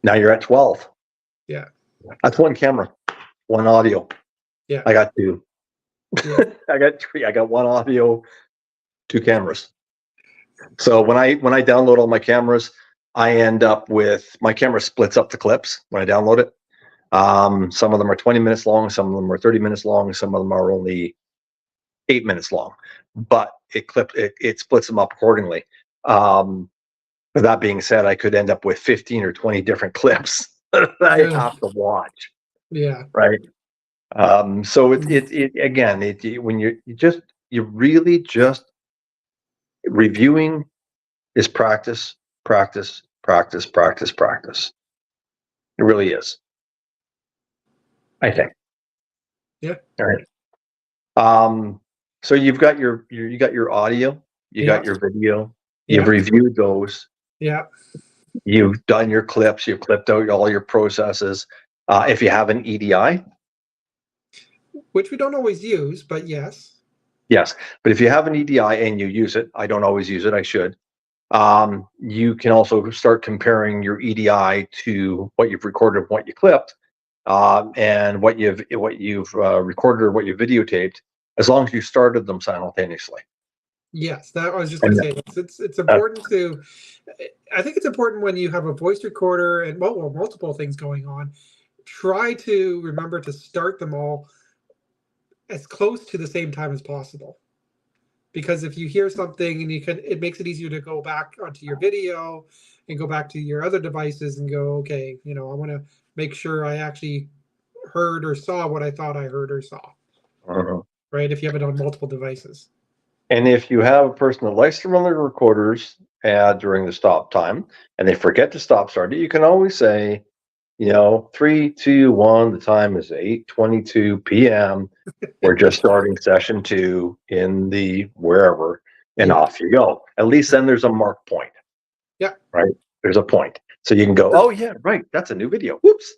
now you're at 12. Yeah. That's one camera, one audio. Yeah. I got 2. Yeah. I got 3. I got one audio, 2 cameras. So when I download all my cameras, I end up with my camera splits up the clips when I download it. Some of them are 20 minutes long, some of them are 30 minutes long, some of them are only 8 minutes long, but it splits them up accordingly. But that being said, I could end up with 15 or 20 different clips that I have to watch. Yeah. Right. So when you're really just reviewing is practice, practice, practice, practice, practice. It really is. I think. Yeah. All right. So you've got your audio, you got your video, you've reviewed those. Yeah. You've done your clips, you've clipped out all your processes. If you have an EDI, which we don't always use, but yes. Yes, but if you have an EDI and you use it, I don't always use it, I should. You can also start comparing your EDI to what you've recorded, what you clipped, and what you've recorded or what you videotaped, as long as you started them simultaneously. Yes, that I was just going to say. It's important to. I think it's important when you have a voice recorder and multiple things going on. Try to remember to start them all as close to the same time as possible. Because if you hear something and it makes it easier to go back onto your video and go back to your other devices and go, okay, I want to make sure I actually heard or saw what I thought I heard or saw. Right? If you have it on multiple devices. And if you have a person that likes to run their recorders during the stop time and they forget to start it, you can always say, 3, 2, 1. The time is 8:22 p.m. We're just starting session 2 in the wherever, and off you go. At least then there's a mark point. Yeah. Right. There's a point, so you can go. Oh yeah, right. That's a new video. Whoops.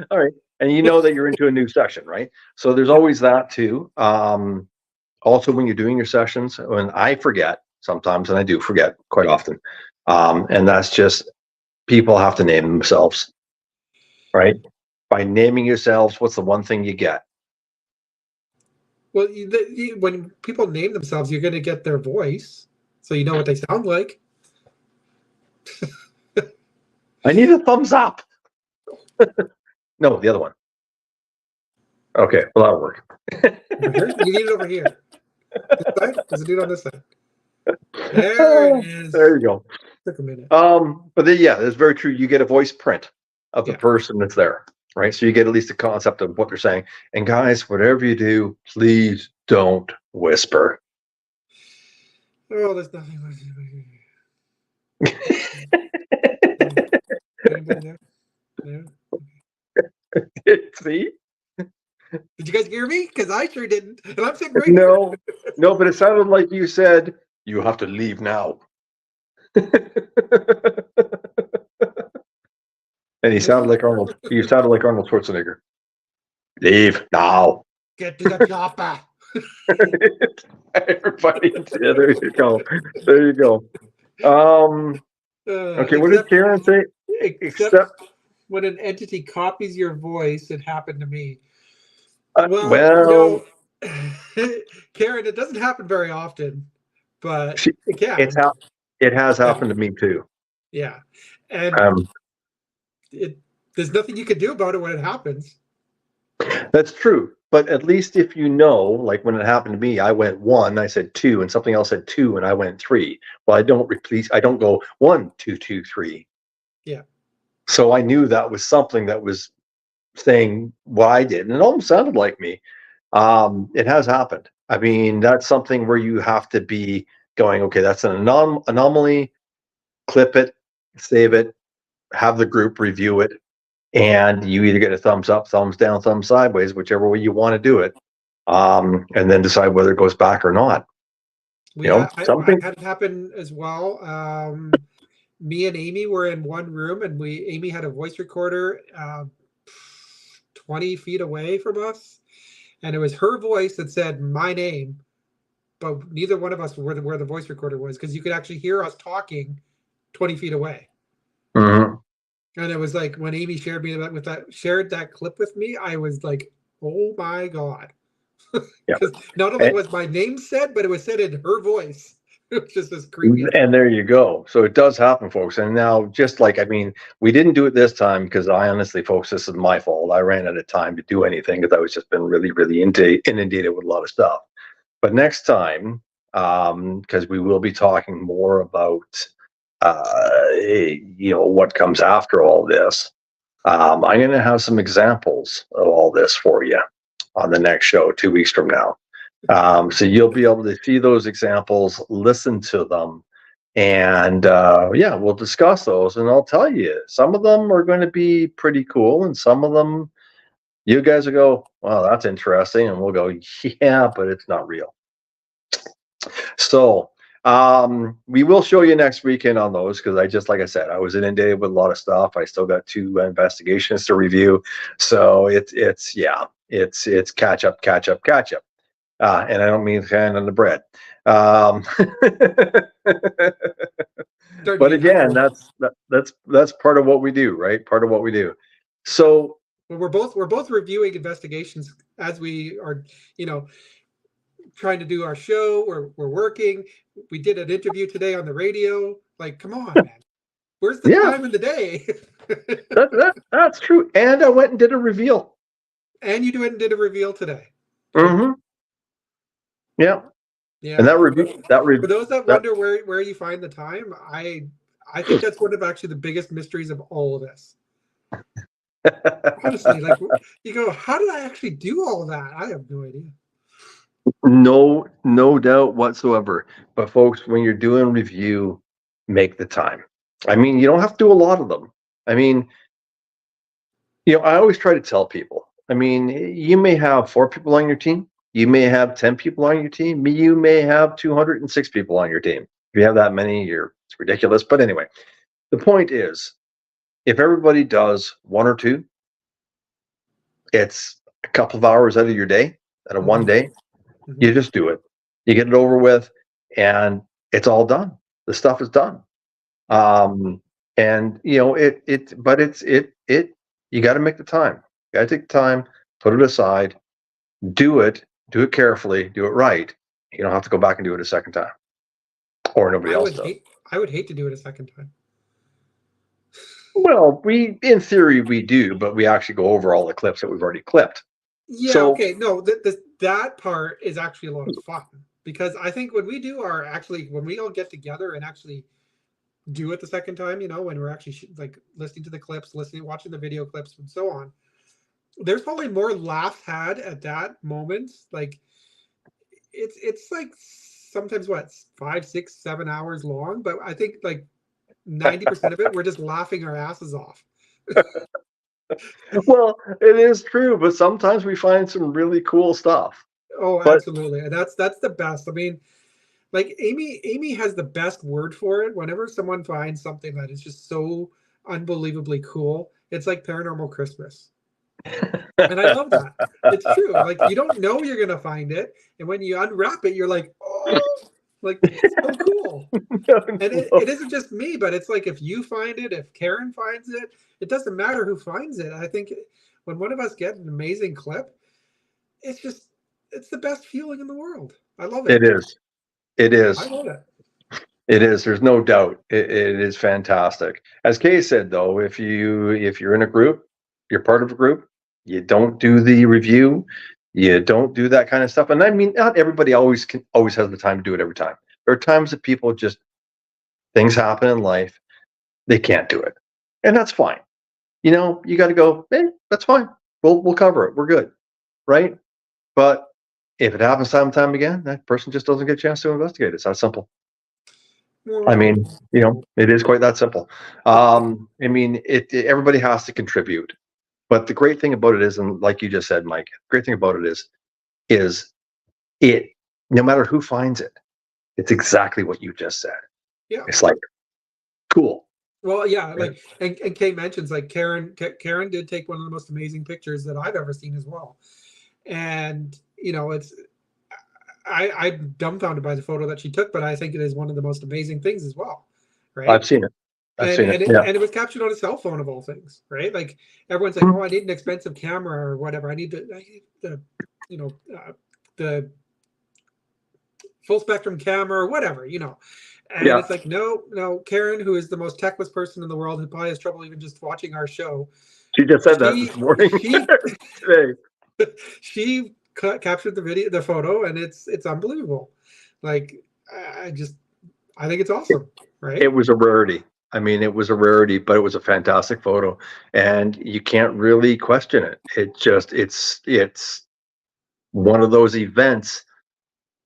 All right, and you know that you're into a new session, right? So there's always that too. Also, when you're doing your sessions, when I forget sometimes, and I do forget quite often, and that's just people have to name themselves. Right? By naming yourselves, what's the one thing you get? Well, when people name themselves, you're going to get their voice, so you know what they sound like. I need a thumbs up. No, the other one. Okay, well, that'll work. You need it over here. This side? Does it do it on this side? There it is. There you go. Took a minute. But then, yeah, that's very true. You get a voice print of the person that's there, right? So you get at least a concept of what they're saying. And guys, whatever you do, please don't whisper. Oh, there's nothing. Anybody there? See? Did you guys hear me? Because I sure didn't. And I'm sitting right No, but it sounded like you said, you have to leave now. And you sounded like Arnold Schwarzenegger. Leave now. Get to the chopper. Everybody, yeah, there you go. There you go. Okay, what did Karen say? Except when an entity copies your voice, it happened to me. Well, Karen, it doesn't happen very often, but it can. It has happened to me too. Yeah, and there's nothing you can do about it when it happens. That's true, but at least if you know, like when it happened to me, I went 1, I said 2, and something else said 2, and I went 3. Well, I don't go 1, 2, 2, 3. Yeah. So I knew that was something that was saying what I did, and it almost sounded like me. It has happened. I mean, that's something where you have to be going, okay, that's an anomaly, clip it, save it, have the group review it, and you either get a thumbs up, thumbs down, thumbs sideways, whichever way you want to do it, and then decide whether it goes back or not. I had it happen as well. Me and Amy were in one room, and Amy had a voice recorder 20 feet away from us, and it was her voice that said my name, but neither one of us were where the voice recorder was, because you could actually hear us talking 20 feet away. Mm-hmm. And it was like when Amy shared that clip with me, I was like, oh my God. Because not only was my name said, but it was said in her voice. It was just as creepy. And there you go. So it does happen, folks. And now, we didn't do it this time because I honestly, folks, this is my fault. I ran out of time to do anything because I was just been really, really inundated with a lot of stuff. But next time, because we will be talking more about, what comes after all this, I'm going to have some examples of all this for you on the next show 2 weeks from now. So you'll be able to see those examples, listen to them, and we'll discuss those. And I'll tell you, some of them are going to be pretty cool, and some of them you guys will go, wow, that's interesting, and we'll go, yeah, but it's not real. So we will show you next weekend on those, because like I said, I was inundated with a lot of stuff. I still got 2 investigations to review, so it's catch up. And I don't mean hand on the bread. But again, that's part of what we do, right? Part of what we do. So we're both reviewing investigations as we are, trying to do our show. We're working. We did an interview today on the radio. Like, come on, man. Where's the time in the day? That's true. And I went and did a reveal. And you did a reveal today. Mm-hmm. Yeah. And that review. For those that wonder where you find the time, I think that's one of actually the biggest mysteries of all of this. Honestly, like, you go, how did I actually do all that? I have no idea. No doubt whatsoever. But folks, when you're doing review, make the time. I mean, you don't have to do a lot of them. I mean, I always try to tell people. I mean, you may have 4 people on your team. You may have 10 people on your team. You may have 206 people on your team. If you have that many, it's ridiculous. But anyway, the point is, if everybody does one or two, it's a couple of hours out of your day, out of one day. You just do it. You get it over with, and it's all done. The stuff is done. And but you got to make the time. You got to take the time, put it aside, do it carefully, do it right. You don't have to go back and do it a second time, or nobody else does. I would hate to do it a second time. Well, in theory, we do, but we actually go over all the clips that we've already clipped. Yeah. So, okay. No, that part is actually a lot of fun, because I think when we all get together and actually do it the second time, when we're actually like listening to the clips, watching the video clips, and so on, there's probably more laughs had at that moment. Like it's like sometimes 5, 6, 7 hours long, but I think like 90% of it, we're just laughing our asses off. Well, it is true, but sometimes we find some really cool stuff. Oh, absolutely. And that's the best. I mean, like Amy has the best word for it. Whenever someone finds something that is just so unbelievably cool, it's like Paranormal Christmas. And I love that. It's true. Like, you don't know you're going to find it. And when you unwrap it, you're like, oh, like, it's so cool. And it isn't just me, but it's like, if you find it, if Karen finds it, it doesn't matter who finds it. I think when one of us gets an amazing clip, it's the best feeling in the world. I love it. It is. It is. I love it. It is. There's no doubt. It is fantastic. As Kay said, though, if you're in a group, you're part of a group, you don't do the review, you don't do that kind of stuff. And I mean, not everybody always has the time to do it every time. There are times that people things happen in life, they can't do it, and that's fine. You got to go, hey, that's fine. We'll cover it. We're good, right? But if it happens time and time again, that person just doesn't get a chance to investigate. It's that simple. I mean, it is quite that simple. I mean, everybody has to contribute. But the great thing about it is, and like you just said, Mike, the great thing about it is it, no matter who finds it, it's exactly what you just said. Yeah. It's like, cool. Well, yeah, like, and Kate mentions, like, Karen did take one of the most amazing pictures that I've ever seen as well. And, I'm dumbfounded by the photo that she took, but I think it is one of the most amazing things as well. Right. I've seen it. And it was captured on a cell phone of all things, right? Like, everyone's like, oh, I need an expensive camera or whatever. I need the full spectrum camera or whatever, And it's like, no, Karen, who is the most techless person in the world, who probably has trouble even just watching our show. She just said that this morning. She captured the photo, and it's unbelievable. Like, I think it's awesome, right? It was a rarity. I mean, it was a rarity, but it was a fantastic photo, and you can't really question it. It's one of those events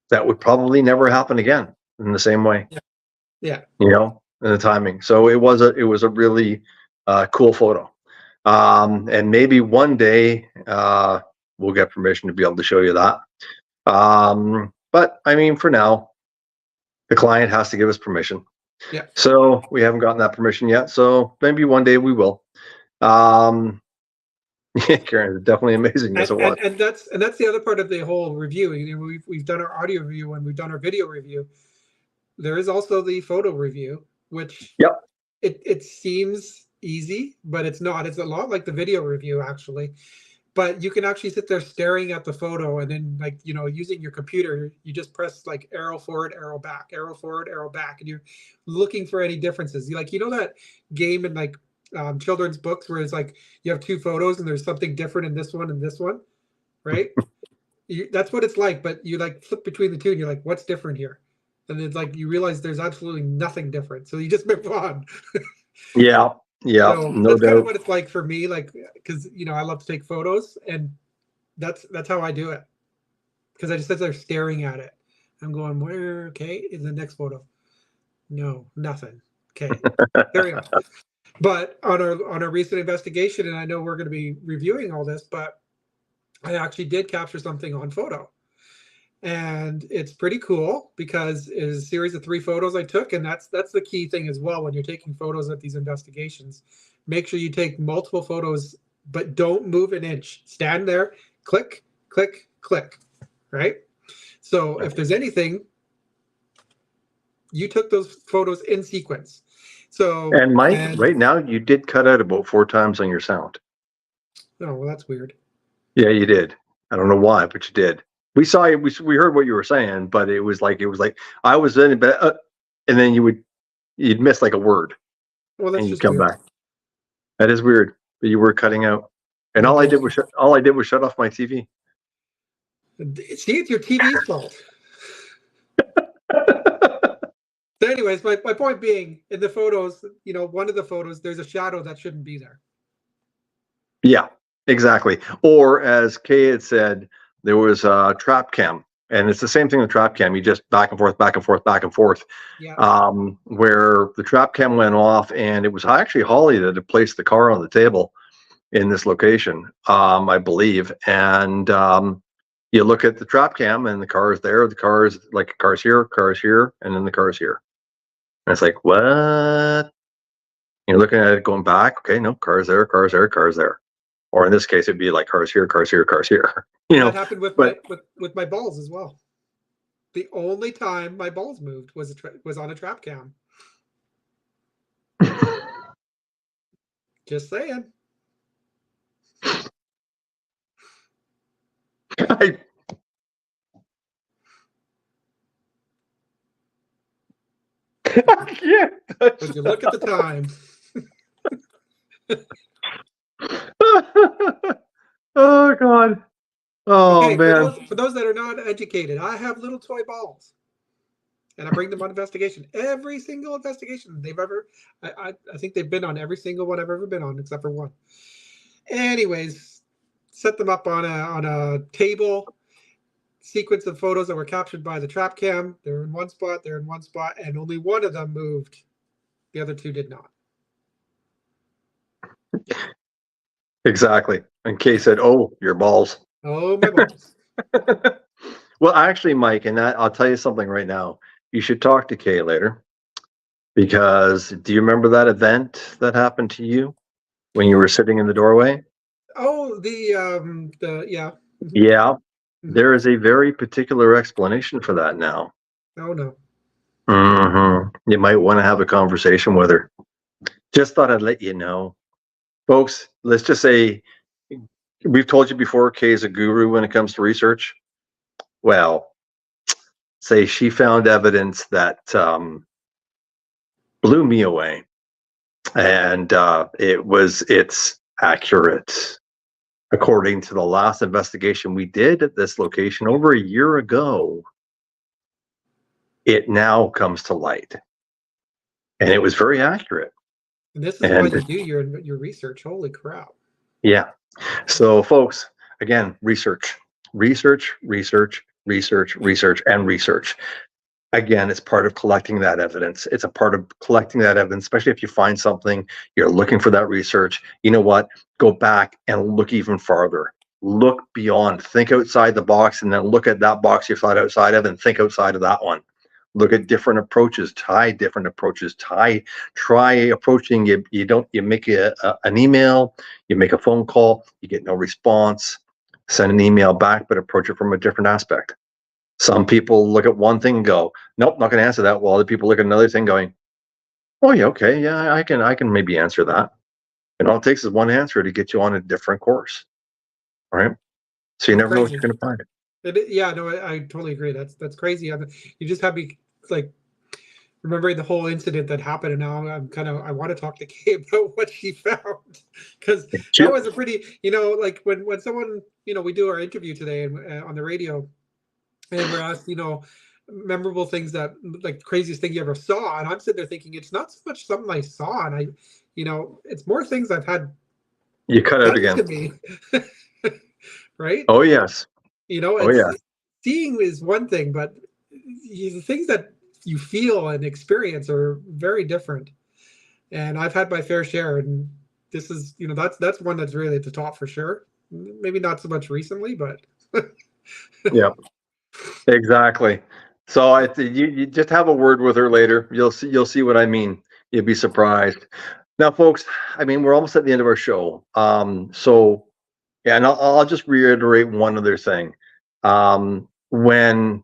that would probably never happen again in the same way. Yeah. In the timing. So it was a really cool photo. And maybe one day we'll get permission to be able to show you that. But I mean, for now, the client has to give us permission. Yeah. So we haven't gotten that permission yet. So maybe one day we will. Karen, it's definitely amazing. And that's the other part of the whole review. We've done our audio review and we've done our video review. There is also the photo review, which it seems easy, but it's not. It's a lot like the video review, actually. But you can actually sit there staring at the photo, and then, like, using your computer, you just press like arrow forward, arrow back, arrow forward, arrow back, and you're looking for any differences. That game in, like, children's books where it's like you have two photos and there's something different in this one and this one, right? That's what it's like. But you, like, flip between the two and you're like, what's different here? And it's like you realize there's absolutely nothing different, so you just move on. Yeah. So no that's doubt. kind of what it's like for me, like, because I love to take photos, and that's how I do it. Because I just sit there staring at it. I'm going, where? Okay, is the next photo? No, nothing. Okay, carry on. But on our recent investigation, and I know we're going to be reviewing all this, but I actually did capture something on photo. And it's pretty cool because it's a series of 3 photos I took, and that's the key thing as well when you're taking photos at these investigations. Make sure you take multiple photos, but don't move an inch. Stand there, click, click, click, right? So if there's anything, you took those photos in sequence. So And Mike, right now you did cut out about 4 times on your sound. Oh, well, that's weird. Yeah, you did. I don't know why, but you did. We saw you. We heard what you were saying, but it was like I was in, but and then you'd miss like a word, Well, that's and you'd just come weird. back. That is weird. But you were cutting out, and all I did was shut off my TV. See, it's your TV's fault. So anyways, my point being, in the photos, one of the photos, there's a shadow that shouldn't be there. Yeah, exactly. Or as Kay had said, there was a trap cam, and it's the same thing with trap cam. You just back and forth, back and forth, back and forth. Yeah. Where the trap cam went off, and it was actually Holly that had placed the car on the table in this location, I believe. And you look at the trap cam, and the car is there. The car is like car's here, and then the car's here. And it's like, what? You're looking at it going back. Okay, no, car's there, car's there, car's there. Or in this case, it'd be like cars here, cars here, cars here. That happened with my balls as well. The only time my balls moved was on a trap cam. Just saying. I can't. Would you look at the time? Oh God. Oh okay, man. for those that are not educated, I have little toy balls, and I bring them on investigation. Every single investigation they've ever, I think they've been on every single one I've ever been on, except for one. Anyways, set them up on a table. Sequence of photos that were captured by the trap cam. They're in one spot. They're in one spot, and only one of them moved. The other 2 did not. Exactly. And Kay said, "Oh, your balls." Oh, my balls. Well, actually, Mike, and I'll tell you something right now. You should talk to Kay later, because do you remember that event that happened to you when you were sitting in the doorway? Oh, yeah. Yeah. There is a very particular explanation for that now. Oh no. You might want to have a conversation with her. Just thought I'd let you know. Folks, let's just say we've told you before, Kay is a guru when it comes to research. Well, say she found evidence that blew me away, and it's accurate. According to the last investigation we did at this location over a year ago, it now comes to light, and it was very accurate. And this is why you do your research. Holy crap! Yeah. So, folks, again, research, and research. Again, it's part of collecting that evidence. It's a part of collecting that evidence, especially if you find something, you're looking for that research. You know what? Go back and look even farther. Look beyond. Think outside the box, and then look at that box you thought outside of and think outside of that one. Look at different approaches, try approaching. You make an email, you make a phone call, you get no response, send an email back, but approach it from a different aspect. Some people look at one thing and go, nope, not going to answer that. While other people look at another thing going, oh yeah, okay, yeah, I can maybe answer that. And all it takes is one answer to get you on a different course. All right. So you never know what you're going to find. Yeah, no, I totally agree. That's crazy. You just have me like remembering the whole incident that happened, and now I want to talk to Kay about what she found, because that was a pretty, like when someone, we do our interview today on the radio, and we're asked, memorable things that, like, craziest thing you ever saw, and I'm sitting there thinking it's not so much something I saw, and it's more things I've had. You cut out again. To me. Right? Oh yes. Seeing is one thing, but the things that you feel and experience are very different. and I've had my fair share. And this is, that's one that's really at the top for sure. Maybe not so much recently, but Yeah, exactly. So you just have a word with her later. You'll see what I mean. You'll be surprised. Now, folks, I mean, we're almost at the end of our show. So yeah, and I'll just reiterate one other thing. When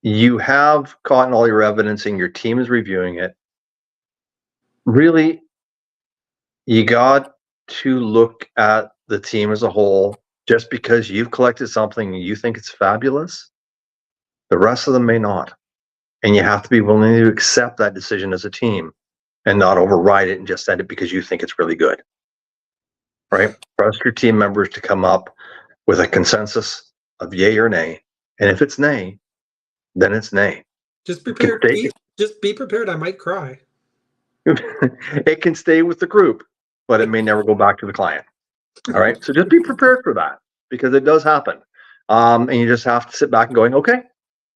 you have gotten all your evidence and your team is reviewing it, really, you got to look at the team as a whole. Just because you've collected something and you think it's fabulous, the rest of them may not. And you have to be willing to accept that decision as a team and not override it and just send it because you think it's really good. Right? Trust your team members to come up with a consensus of yay or nay. And if it's nay, then it's nay. just prepare. Just be prepared. I might cry. It can stay with the group, but it may never go back to the client. All right. So just be prepared for that because it does happen. And you just have to sit back and going, okay,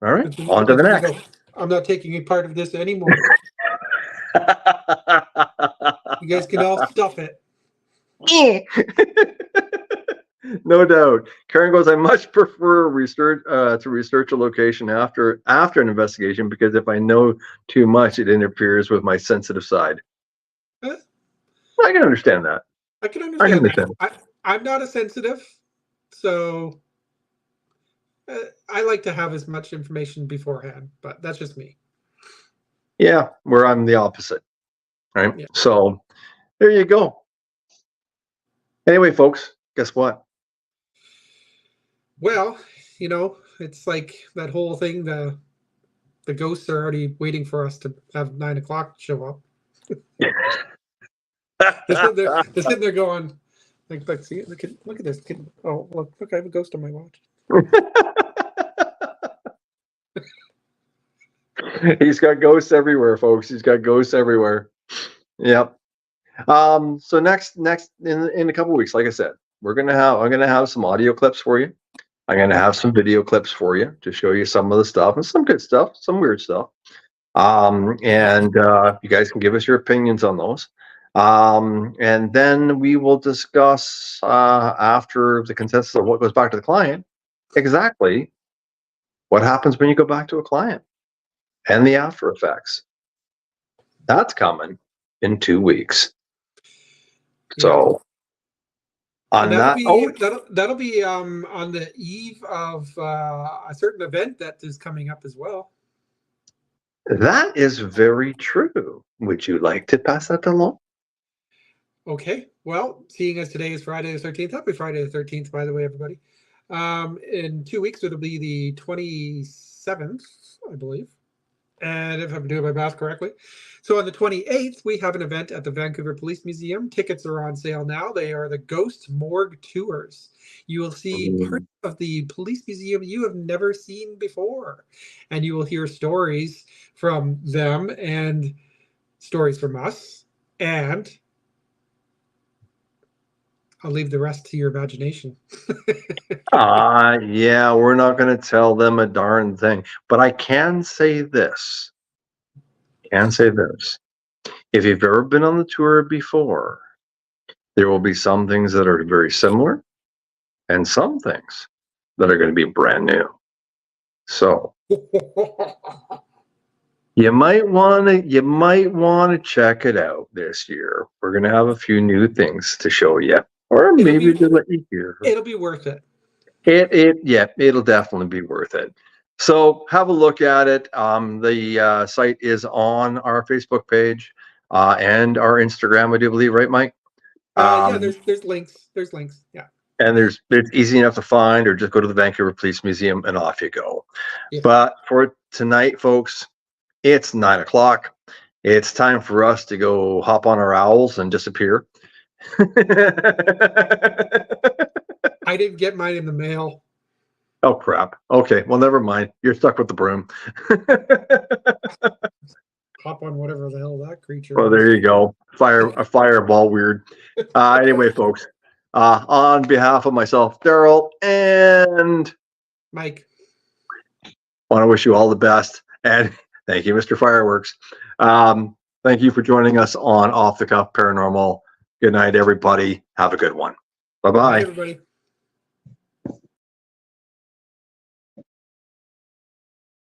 all right, on to the next. I'm not taking a part of this anymore. You guys can all stuff it. No doubt. Karen goes, I much prefer to research a location after an investigation because if I know too much, it interferes with my sensitive side. I can understand that. I can understand. I'm not a sensitive, so I like to have as much information beforehand, but that's just me. Yeah, where I'm the opposite. Right. Yeah. So there you go. Anyway, folks, guess what? Well, it's like that whole thing. The ghosts are already waiting for us to have 9 o'clock show up. they're sitting there going, like, see, look at this. Oh, look, I have a ghost on my watch. He's got ghosts everywhere, folks. He's got ghosts everywhere. Yep. So next in a couple of weeks, like I said, I'm gonna have some audio clips for you. I'm gonna have some video clips for you to show you some of the stuff and some good stuff, some weird stuff. And you guys can give us your opinions on those. And then we will discuss after the consensus of what goes back to the client, exactly what happens when you go back to a client and the after effects. That's coming in 2 weeks. So on that'll that, be on the eve of a certain event that is coming up as well. That is very true. Would you like to pass that along? Okay. Well, seeing as today is Friday the 13th, happy Friday the 13th, by the way, everybody. In 2 weeks, it'll be the 27th, I believe. And if I'm doing my math correctly. So on the 28th, we have an event at the Vancouver Police Museum. Tickets are on sale now. They are the Ghost Morgue Tours. You will see parts of the police museum you have never seen before. And you will hear stories from them and stories from us. And I'll leave the rest to your imagination. Yeah, we're not going to tell them a darn thing. But I can say this. If you've ever been on the tour before, there will be some things that are very similar and some things that are going to be brand new. So you might want to check it out this year. We're going to have a few new things to show you, or maybe to let you hear. It'll be worth it. It'll definitely be worth it. So have a look at it. The site is on our Facebook page and our Instagram, I do believe, right, Mike? There's links. There's links. Yeah. And it's easy enough to find, or just go to the Vancouver Police Museum and off you go. Yeah. But for tonight, folks, it's 9 o'clock. It's time for us to go hop on our owls and disappear. I didn't get mine in the mail. Oh, crap. Okay, well, never mind. You're stuck with the broom. Hop on whatever the hell that creature is. There you go. A fireball weird. Anyway, folks, on behalf of myself, Darryl, and Mike, I want to wish you all the best. And thank you, Mr. Fireworks. Thank you for joining us on Off the Cuff Paranormal. Good night, everybody. Have a good one. Bye, Bye-bye. everybody.